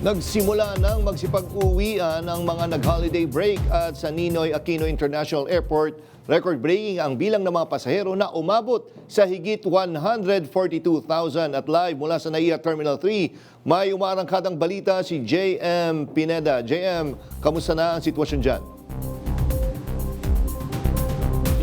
Nagsimula ng magsipag-uwian ng mga nag-holiday break at sa Ninoy Aquino International Airport, record-breaking ang bilang ng mga pasahero na umabot sa higit 142,000 at live mula sa NAIA Terminal 3. May umarangkadang balita si JM Pineda. JM, kamusta na ang sitwasyon dyan?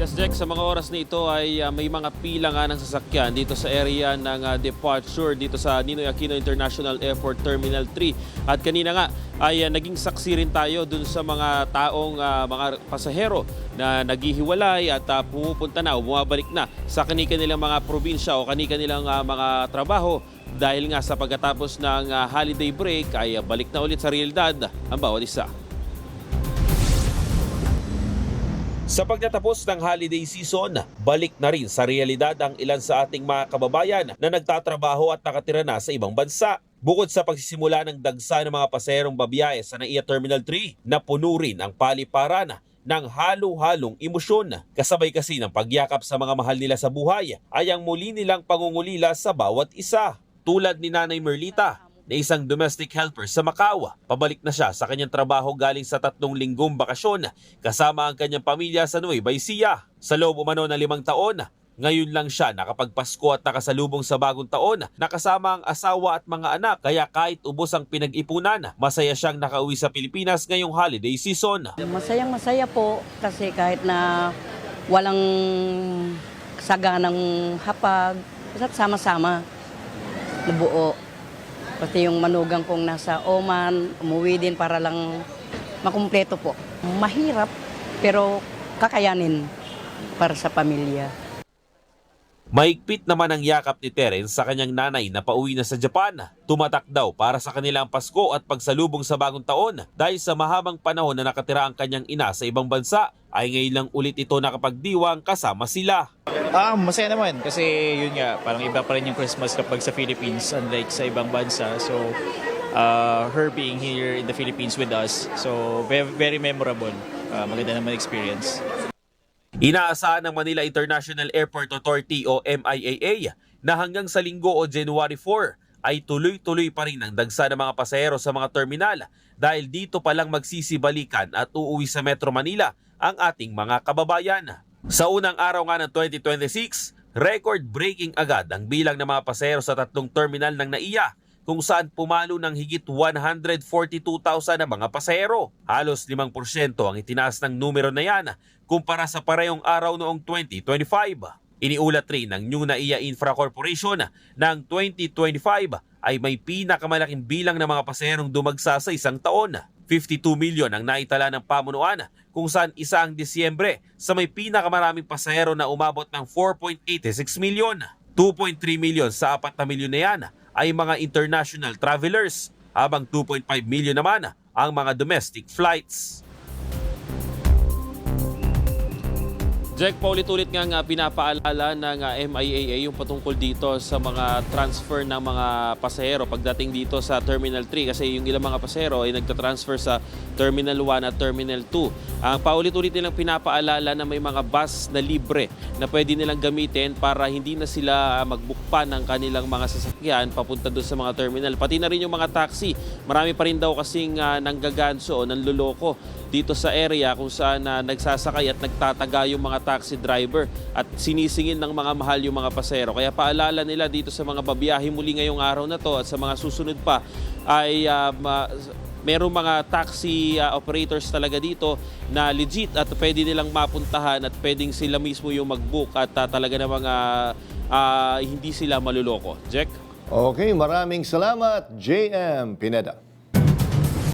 Yes, Jack, sa mga oras na ito ay may mga pila nga ng sasakyan dito sa area ng departure dito sa Ninoy Aquino International Airport Terminal 3. At kanina nga ay naging saksi rin tayo dun sa mga taong mga pasahero na naghihiwalay at pumupunta na o bumabalik na sa kanilang mga probinsya o kanilang mga trabaho dahil nga sa pagkatapos ng holiday break ay balik na ulit sa realidad ang bawat isa. Sa pagtatapos ng holiday season, balik na rin sa realidad ang ilan sa ating mga kababayan na nagtatrabaho at nakatira na sa ibang bansa. Bukod sa pagsisimula ng dagsa ng mga pasaherong babiyahe sa NAIA Terminal 3, napuno rin ang paliparan ng halo-halong emosyon. Kasabay kasi ng pagyakap sa mga mahal nila sa buhay ay ang muli nilang pangungulila sa bawat isa. Tulad ni Nanay Merlita, na isang domestic helper sa Macau. Pabalik na siya sa kanyang trabaho galing sa 3 linggong bakasyon kasama ang kanyang pamilya sa Nueva Ecija. Sa loob umano ng 5 taon, ngayon lang siya nakapagpasko at nakasalubong sa bagong taon nakasama ang asawa at mga anak. Kaya kahit ubos ang pinag-ipunan, masaya siyang nakauwi sa Pilipinas ngayong holiday season. Masayang-masaya po kasi kahit na walang saganang hapag, basta't sama-sama, nabuo. Pati yung manugang kong nasa Oman, umuwi din para lang makumpleto po. Mahirap, pero kakayanin para sa pamilya. Mahigpit naman ang yakap ni Terence sa kanyang nanay na pauwi na sa Japan. Tumatak daw para sa kanilang Pasko at pagsalubong sa bagong taon dahil sa mahabang panahon na nakatira ang kanyang ina sa ibang bansa ay ngayon lang ulit ito nakapagdiwang kasama sila. Masaya naman kasi yun nga, parang iba pa rin yung Christmas kapag sa Philippines unlike sa ibang bansa. So her being here in the Philippines with us, so very, very memorable. Maganda naman experience. Inaasahan ng Manila International Airport Authority o MIAA na hanggang sa Linggo o January 4 ay tuloy-tuloy pa rin ang dagsa ng mga pasahero sa mga terminal dahil dito pa lang magsisibalikan at uuwi sa Metro Manila ang ating mga kababayan. Sa unang araw nga ng 2026, record-breaking agad ang bilang ng mga pasahero sa 3 terminal ng NAIA kung saan pumalo ng higit 142,000 na mga pasahero. Halos 5% ang itinaas ng numero na yan kumpara sa parehong araw noong 2025. Iniulat rin ng New NAIA Infra Corporation na ang 2025 ay may pinakamalaking bilang ng mga pasaherong dumagsa sa isang taon. 52 million ang naitala ng pamunuan kung saan isa ang Disyembre sa may pinakamaraming pasahero na umabot ng 4.86 million. 2.3 million sa 4 na milyon na yan ay mga international travelers, habang 2.5 million naman ang mga domestic flights. Jack, paulit-ulit nga pinapaalala ng MIAA yung patungkol dito sa mga transfer ng mga pasahero pagdating dito sa Terminal 3 kasi yung ilang mga pasahero ay nagtatransfer sa Terminal 1 at Terminal 2. Ang paulit-ulit nilang pinapaalala na may mga bus na libre na pwede nilang gamitin para hindi na sila mag-book pa ng kanilang mga sasakyan papunta doon sa mga terminal. Pati na rin yung mga taxi. Marami pa rin daw kasing nanggaganso o nanluloko dito sa area kung saan nagsasakay at nagtataga yung mga taxi driver at sinisingil ng mga mahal yung mga pasahero. Kaya paalala nila dito sa mga babiyahe muli ngayong araw na to at sa mga susunod pa ay merong mga taxi operators talaga dito na legit at pwede nilang mapuntahan at pwedeng sila mismo yung mag-book at talaga na mga hindi sila maluloko. Jack? Okay, maraming salamat, JM Pineda.